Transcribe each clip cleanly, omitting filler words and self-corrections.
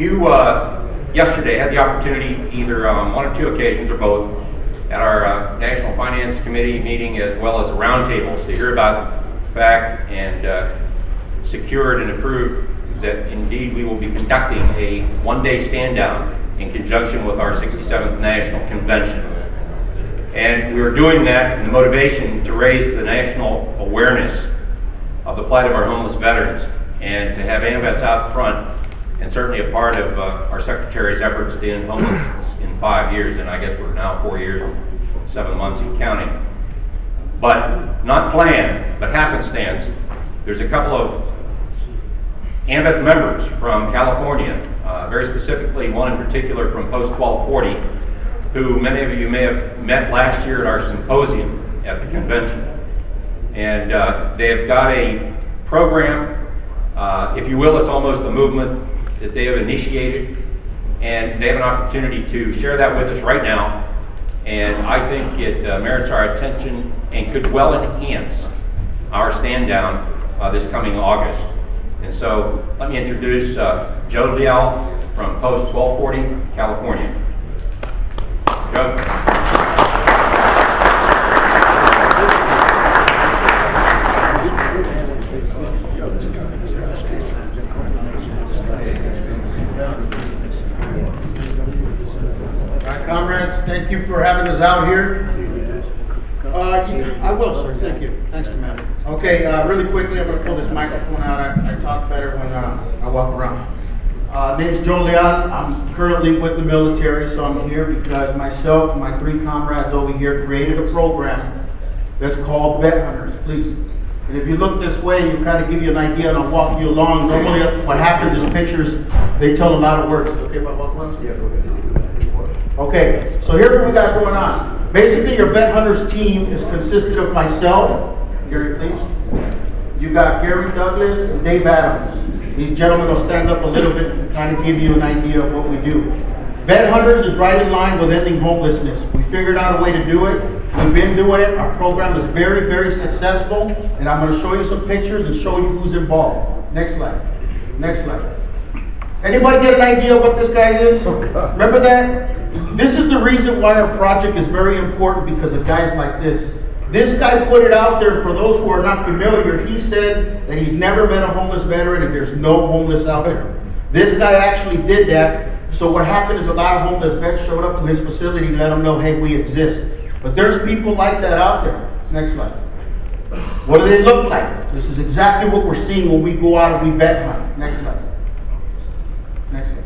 You yesterday had the opportunity, either on one or two occasions or both, at our National Finance Committee meeting as well as the roundtables to hear about the fact and secured and approved that indeed we will be conducting a one-day stand-down in conjunction with our 67th National Convention. And we are doing that in the motivation to raise the national awareness of the plight of our homeless veterans and to have AMVETS out front and certainly a part of our Secretary's efforts to end homelessness in 5 years, and I guess we're now 4 years and 7 months and counting. But not planned, but happenstance, there's a couple of AMVETS members from California, very specifically one in particular from Post 1240, who many of you may have met last year at our symposium at the convention. And they have got a program, if you will, it's almost a movement that they have initiated, and they have an opportunity to share that with us right now. And I think it merits our attention and could well enhance our stand down this coming August. And so let me introduce Joe Leal from Post 1240, California. Joe. Comrades, thank you for having us out here. I will, sir. Thank you. Thanks, Commander. Okay, really quickly, I'm going to pull this microphone out. I talk better when I walk around. Name's Joe Leal. I'm currently with the military, so I'm here because myself and my 3 comrades over here created a program that's called Vet Hunters. Please. And if you look this way, you kind of give you an idea, and I'll walk you along. Normally, what happens is pictures, they tell a lot of words. Okay, my walk around? Yeah, go ahead. Okay, so here's what we got going on. Basically, your Vet Hunters team is consisted of myself, Gary, please. You got Gary Douglas and Dave Adams. These gentlemen will stand up a little bit and kind of give you an idea of what we do. Vet Hunters is right in line with ending homelessness. We figured out a way to do it. We've been doing it. Our program is very, very successful. And I'm going to show you some pictures and show you who's involved. Next slide. Next slide. Anybody get an idea of what this guy is? Remember that? This is the reason why our project is very important, because of guys like this. This guy put it out there. For those who are not familiar, he said that he's never met a homeless veteran and there's no homeless out there. This guy actually did that. So what happened is a lot of homeless vets showed up to his facility and let him know, hey, we exist. But there's people like that out there. Next slide. What do they look like? This is exactly what we're seeing when we go out and we vet hunt. Next slide. Next slide.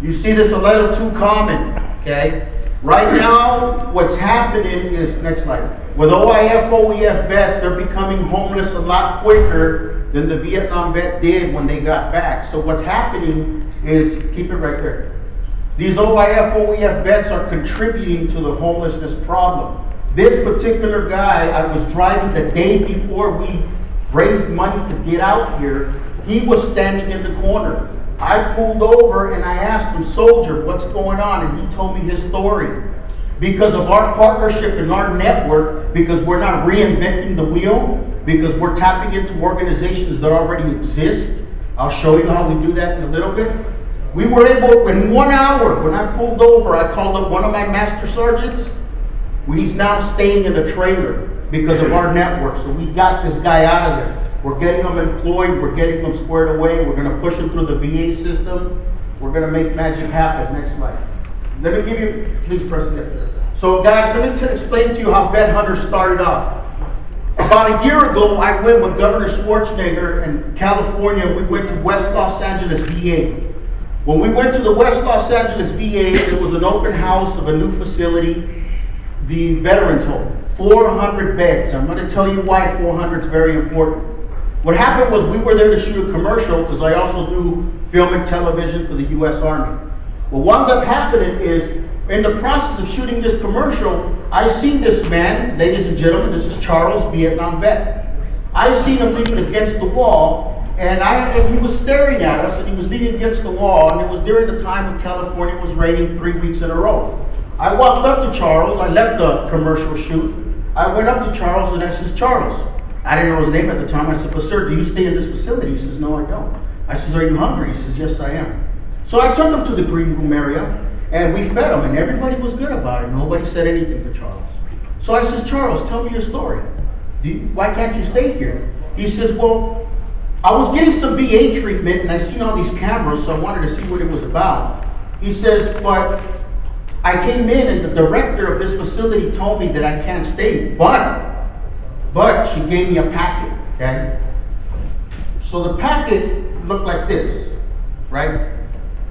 You see this a little too common, okay? Right now, what's happening is, next slide, with OIF, OEF vets, they're becoming homeless a lot quicker than the Vietnam vet did when they got back. So what's happening is, keep it right there. These OIF, OEF vets are contributing to the homelessness problem. This particular guy, I was driving the day before we raised money to get out here. He was standing in the corner. I pulled over and I asked him, soldier, what's going on? And he told me his story. Because of our partnership and our network, because we're not reinventing the wheel, because we're tapping into organizations that already exist. I'll show you how we do that in a little bit. We were able, in 1 hour, when I pulled over, I called up one of my master sergeants. He's now staying in a trailer because of our network. So we got this guy out of there. We're getting them employed. We're getting them squared away. We're going to push them through the VA system. We're going to make magic happen. Next slide. Let me give you, please press it. So guys, let me explain to you how Vet Hunters started off. About a year ago, I went with Governor Schwarzenegger in California. We went to West Los Angeles VA. When we went to the West Los Angeles VA, it was an open house of a new facility, the Veterans Home. 400 beds. I'm going to tell you why 400 is very important. What happened was we were there to shoot a commercial, because I also do film and television for the U.S. Army. What wound up happening is, in the process of shooting this commercial, I seen this man, ladies and gentlemen, this is Charles, Vietnam vet. I seen him leaning against the wall, and he was staring at us, and he was leaning against the wall, and it was during the time when California was raining 3 weeks in a row. I walked up to Charles. I left the commercial shoot. I went up to Charles, and I says, Charles, I didn't know his name at the time. I said, but sir, do you stay in this facility? He says, no, I don't. I says, are you hungry? He says, yes, I am. So I took him to the green room area, and we fed him, and everybody was good about it. Nobody said anything to Charles. So I says, Charles, tell me your story. Why can't you stay here? He says, well, I was getting some VA treatment, and I seen all these cameras, so I wanted to see what it was about. He says, but I came in, and the director of this facility told me that I can't stay, but she gave me a packet, okay? So the packet looked like this, right?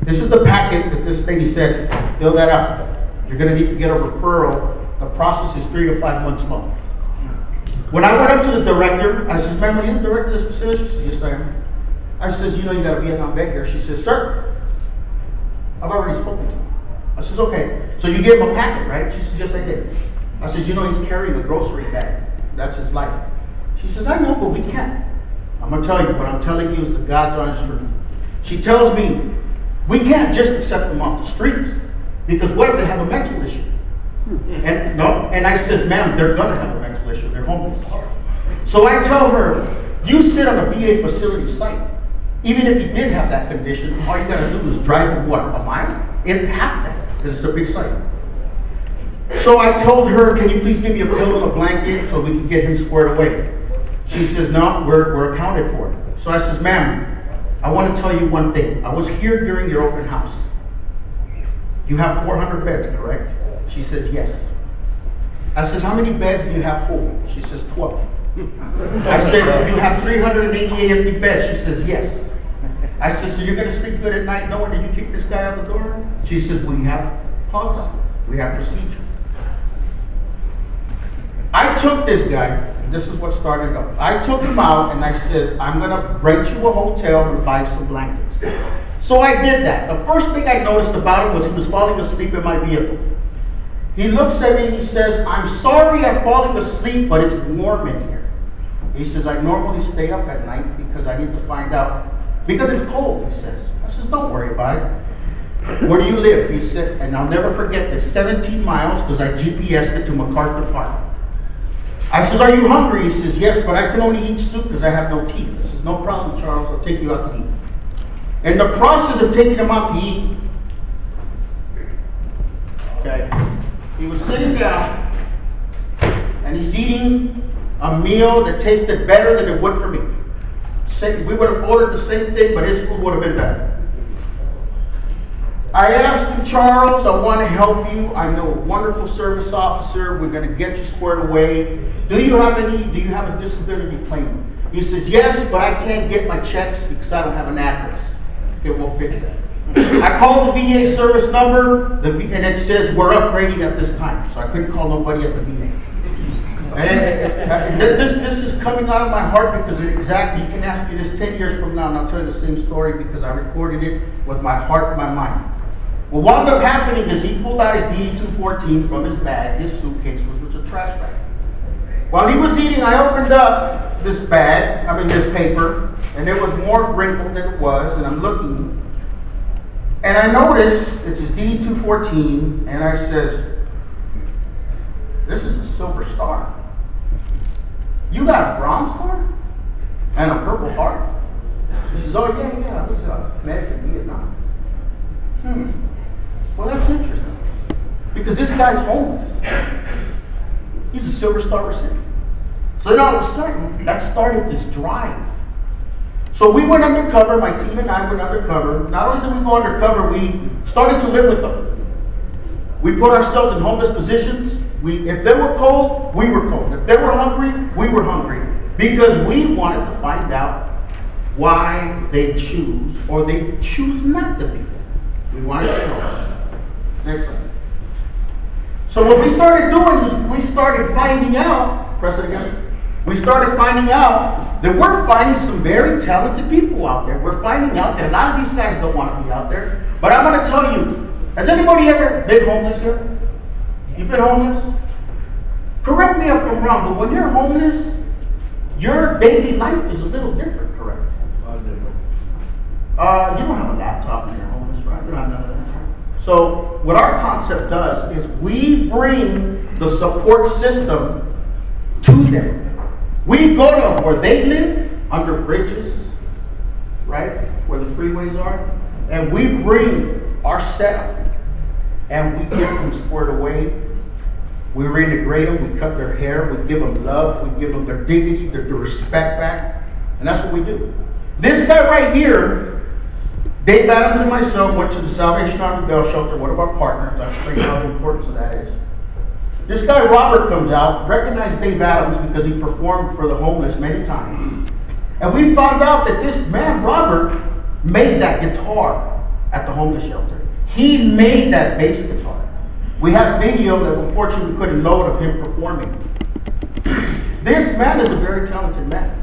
This is the packet that this lady said, fill that out. You're gonna need to get a referral. The process is 3 to 5 months long. When I went up to the director, I said, ma'am, are you the director of this facility? She said, yes, I am. I says, you know, you got a Vietnam vet here. She says, sir, I've already spoken to him. I says, okay, so you gave him a packet, right? She says, yes, I did. I says, you know, he's carrying a grocery bag. That's his life. She says, I know, but we can't. I'm gonna tell you, what I'm telling you is the God's honest truth. She tells me, we can't just accept them off the streets, because what if they have a mental issue? And no, and I says, ma'am, they're gonna have a mental issue, they're homeless. So I tell her, you sit on a VA facility site. Even if you did have that condition, all you gotta do is drive him, what, a mile? In half that, because it's a big site. So I told her, can you please give me a pillow and a blanket so we can get him squared away? She says, no, we're accounted for. So I says, ma'am, I want to tell you one thing. I was here during your open house. You have 400 beds, correct? She says, yes. I says, how many beds do you have full? She says, 12. I said, you have 388 empty beds. She says, yes. I said, so you're going to sleep good at night knowing that you kicked this guy out the door? She says, we have policy. We have procedure. I took this guy. This is what started up. I took him out and I says, I'm gonna rent you a hotel and buy some blankets. So I did that. The first thing I noticed about him was he was falling asleep in my vehicle. He looks at me and he says, I'm sorry I'm falling asleep, but it's warm in here. He says, I normally stay up at night because I need to find out, because it's cold, he says. I says, don't worry about it. Where do you live? He said, and I'll never forget this, 17 miles, because I GPSed it to MacArthur Park. I says, are you hungry? He says, yes, but I can only eat soup because I have no teeth. I says, no problem, Charles, I'll take you out to eat. In the process of taking him out to eat, okay, he was sitting down and he's eating a meal that tasted better than it would for me. We would have ordered the same thing, but his food would have been better. I asked him, Charles, I want to help you. I know a wonderful service officer. We're going to get you squared away. Do you have a disability claim? He says, yes, but I can't get my checks because I don't have an address. Okay, we'll fix that. I called the VA service number, and it says we're upgrading at this time. So I couldn't call nobody at the VA. And this is coming out of my heart because you can ask me this 10 years from now and I'll tell you the same story because I recorded it with my heart and my mind. Well, what ended up happening is he pulled out his DD-214 from his bag, his suitcase, which was a trash bag. While he was eating, I opened up this paper, and there was more wrinkled than it was, and I'm looking, and I noticed it's his DD-214, and I says, this is a silver star. You got a bronze star? And a purple heart? He says, oh yeah, I was medic in Vietnam. Well, that's interesting. Because this guy's homeless. He's a Silver Star recipient. So then all of a sudden, that started this drive. So we went undercover, my team and I went undercover. Not only did we go undercover, we started to live with them. We put ourselves in homeless positions. If they were cold, we were cold. If they were hungry, we were hungry. Because we wanted to find out why they choose or they choose not to be there. We wanted to know. Next one. So what we started doing was we started finding out, press it again. We started finding out that we're finding some very talented people out there. We're finding out that a lot of these guys don't want to be out there. But I'm going to tell you, has anybody ever been homeless here? You've been homeless? Correct me if I'm wrong, but when you're homeless, your daily life is a little different, correct? You don't have a laptop when you're homeless, right? You don't have none of that. So what our concept does is we bring the support system to them. We go to where they live, under bridges, right? freeways are, and we bring our setup and we get them squared away. We reintegrate them, we cut their hair, we give them love, we give them their dignity, their respect back, and that's what we do. This guy right here, Dave Adams and myself went to the Salvation Army Bell Shelter, one of our partners. I'll show you how the importance of that is. This guy Robert comes out, recognized Dave Adams because he performed for the homeless many times. And we found out that this man, Robert, made that guitar at the homeless shelter. He made that bass guitar. We have video that unfortunately we couldn't load of him performing. This man is a very talented man.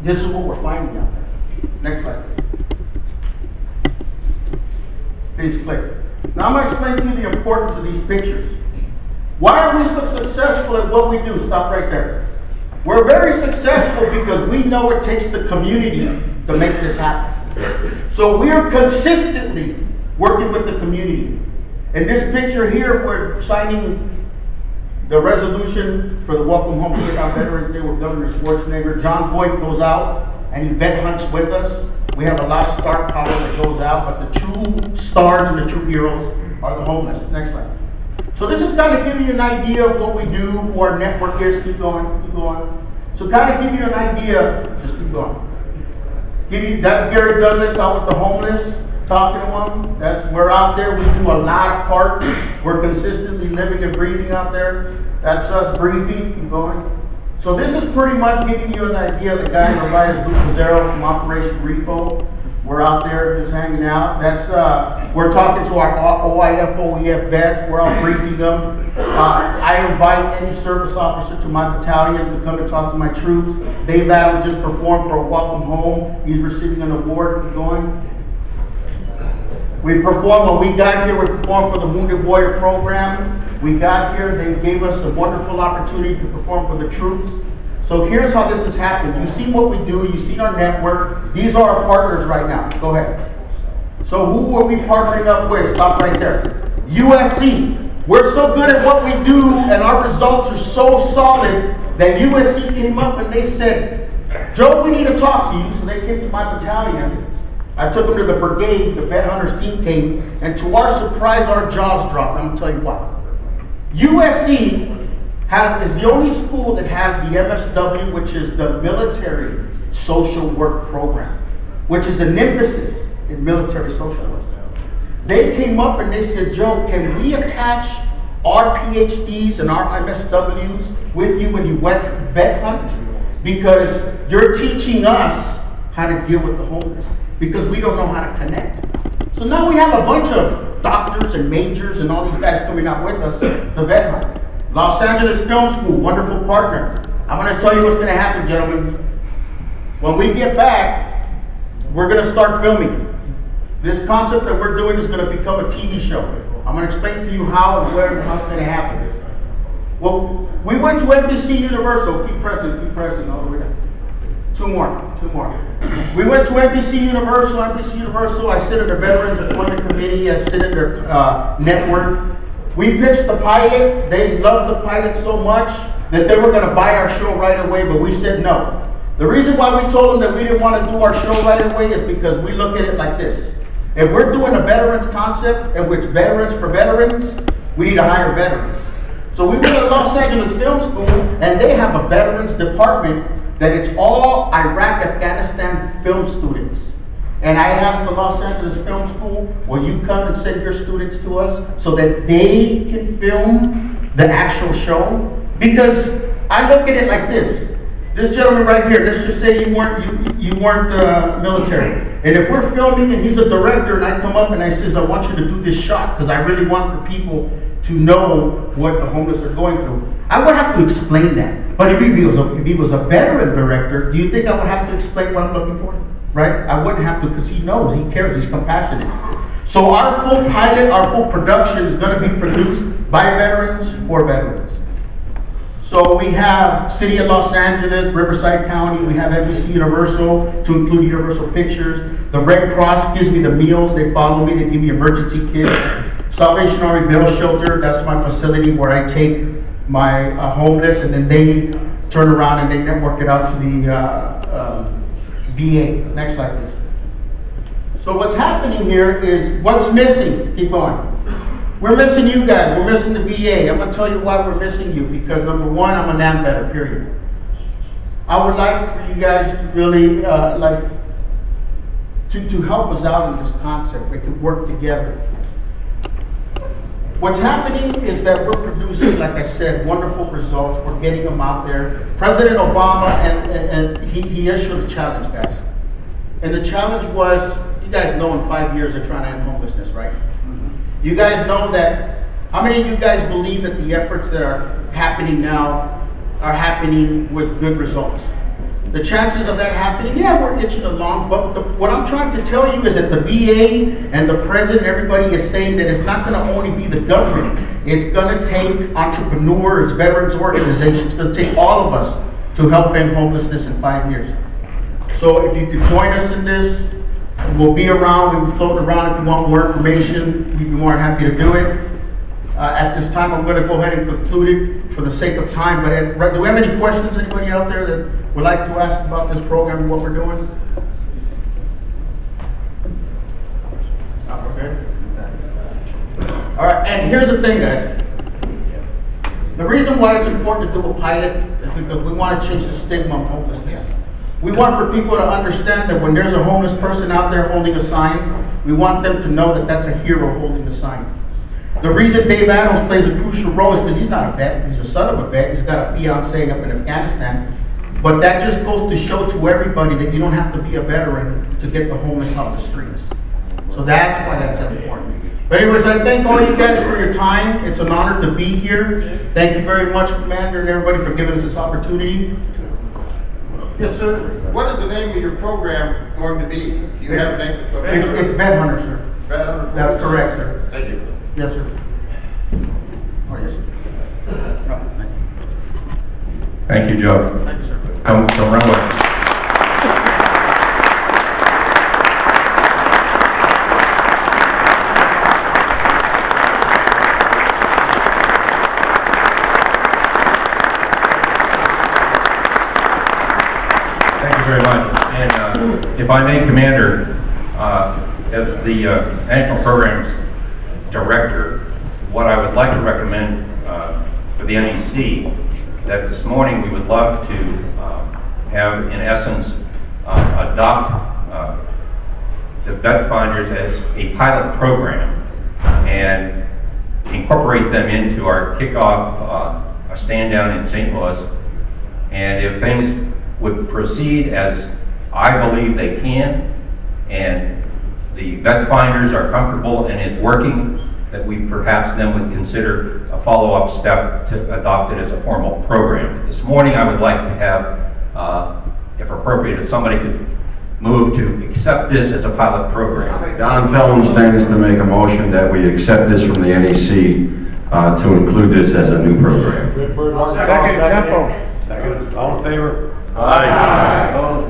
This is what we're finding out there. Next slide. Please click. Now I'm going to explain to you the importance of these pictures. Why are we so successful at what we do? Stop right there. We're very successful because we know it takes the community to make this happen. So we are consistently working with the community. In this picture here, we're signing the resolution for the Welcome Home Vietnam Veterans Day with Governor Schwarzenegger. John Boyd goes out and he vet hunts with us. We have a lot of star power that goes out, but the true stars and the true heroes are the homeless. Next slide. So this is kind of give you an idea of what we do, who our network is. Keep going, keep going. So kind of give you an idea, just keep going. That's Gary Douglas out with the homeless, talking to them. We're out there, we do a lot of parts. We're consistently living and breathing out there. That's us briefing, keep going. So this is pretty much giving you an idea of the guy on the right is Luke Pizzero from Operation Repo. We're out there just hanging out. We're talking to our OIF, OEF vets. We're out briefing them. I invite any service officer to my battalion to come and talk to my troops. Dave Adams just performed for a Welcome Home. He's receiving an award. Keep going. We performed, when we got here, we performed for the Wounded Warrior Program. We got here, they gave us a wonderful opportunity to perform for the troops. So here's how this has happened. You see what we do, you see our network. These are our partners right now. Go ahead. So who are we partnering up with? Stop right there. USC. We're so good at what we do and our results are so solid that USC came up and they said, Joe, we need to talk to you. So they came to my battalion. I took them to the brigade, the Vet Hunters team came, and to our surprise, our jaws dropped. I'm going to tell you why. USC is the only school that has the MSW, which is the Military Social Work Program, which is an emphasis in military social work. They came up and they said, Joe, can we attach our PhDs and our MSWs with you when you vet hunt? Because you're teaching us how to deal with the homeless, because we don't know how to connect. So now we have a bunch of doctors and majors and all these guys coming out with us to vet hunt. Los Angeles Film School, wonderful partner. I'm going to tell you what's going to happen, gentlemen. When we get back, we're going to start filming. This concept that we're doing is going to become a TV show. I'm going to explain to you how and where and how it's going to happen. Well, we went to NBC Universal. Keep pressing all the way down. Two more. We went to NBC Universal. I sit in their Veterans Employment Committee. I sit in their network. We pitched the pilot. They loved the pilot so much that they were going to buy our show right away, but we said no. The reason why we told them that we didn't want to do our show right away is because we look at it like this. If we're doing a veterans concept, and it's veterans for veterans, we need to hire veterans. So we went to Los Angeles Film School, and they have a veterans department that it's all Iraq, Afghanistan film students. And I asked the Los Angeles Film School, will you come and send your students to us so that they can film the actual show? Because I look at it like this. This gentleman right here, let's just say you weren't military. And if we're filming and he's a director and I come up and I says, I want you to do this shot because I really want for people to know what the homeless are going through, I would have to explain that. But if he was a veteran director, do you think I would have to explain what I'm looking for? Right? I wouldn't have to, because he knows, he cares, he's compassionate. So our full pilot, our full production is going to be produced by veterans for veterans. So we have City of Los Angeles, Riverside County, we have NBC Universal to include Universal Pictures. The Red Cross gives me the meals, they follow me, they give me emergency kits. Salvation Army Bell Shelter, that's my facility where I take my homeless and then they turn around and they network it out to the VA. Next slide, please. So what's happening here is, what's missing? Keep going. We're missing you guys. We're missing the VA. I'm going to tell you why we're missing you. Because number one, I'm an AMVET, period. I would like for you guys to really, to help us out in this concept. We can work together. What's happening is that we're producing, like I said, wonderful results. We're getting them out there. President Obama, and he issued a challenge, guys. And the challenge was, you guys know in 5 years they're trying to end homelessness, right? You guys know that, how many of you guys believe that the efforts that are happening now are happening with good results? The chances of that happening, yeah, we're itching along, but what I'm trying to tell you is that the VA and the president, everybody is saying that it's not gonna only be the government. It's gonna take entrepreneurs, veterans organizations, it's gonna take all of us to help end homelessness in 5 years. So if you could join us in this, we'll be around, we'll be floating around. If you want more information, we'd be more than happy to do it. At this time, I'm going to go ahead and conclude it for the sake of time. But do we have any questions, anybody out there that would like to ask about this program and what we're doing? Okay. All right, and here's the thing, guys. The reason why it's important to do a pilot is because we want to change the stigma of homelessness. We want for people to understand that when there's a homeless person out there holding a sign, we want them to know that that's a hero holding the sign. The reason Dave Adams plays a crucial role is because he's not a vet, he's a son of a vet, he's got a fiance up in Afghanistan. But that just goes to show to everybody that you don't have to be a veteran to get the homeless off the streets. So that's why that's important. But anyways, I thank all you guys for your time. It's an honor to be here. Thank you very much, Commander, and everybody for giving us this opportunity. Yes, sir. What is the name of your program going to be? Do you have a name? It's Vet Hunter, sir. Vet Hunter. That's correct, sir. Thank you. Yes, sir. Oh, yes, sir. No, thank you. Thank you, Joe. Thank you, sir. Come run away. Very much. And if I may, Commander, as the National Programs Director, what I would like to recommend for the NEC, that this morning we would love to have, in essence, adopt the Vet Finders as a pilot program and incorporate them into our kickoff a stand down in St. Louis. And if things would proceed as I believe they can, and the Vet Finders are comfortable and it's working, that we perhaps then would consider a follow-up step to adopt it as a formal program. But this morning I would like to have, if appropriate, if somebody could move to accept this as a pilot program. Don Fellon stands to make a motion that we accept this from the NEC to include this as a new program. Second. All in favor? Aye. Opposed?